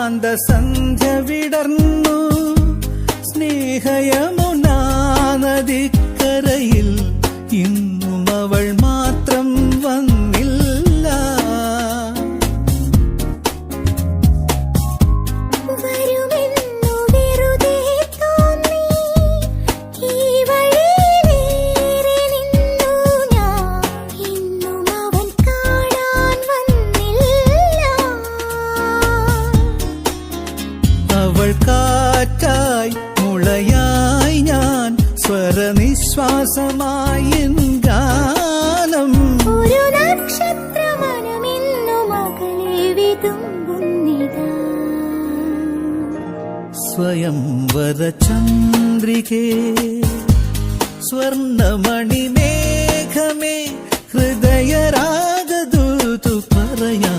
ശാന്തസന്ധ്യ വിടർന്നു സ്നേഹയമുനാ നദിക്കരയിൽ ഇന്നും അവൾ മാത്രം വന്നില്ല. അവൾ കാറ്റായി മുളയായി ഞാൻ സ്വരനിശ്വാസമായി ഗാനം. ഒരു നക്ഷത്രമനമിന്നു മകളെ വിതുമ്പുന്നിതാ. സ്വയംവര ചന്ദ്രികേ സ്വർണമണിമേഘമേ ഹൃദയരാഗദൂതു പറയാ.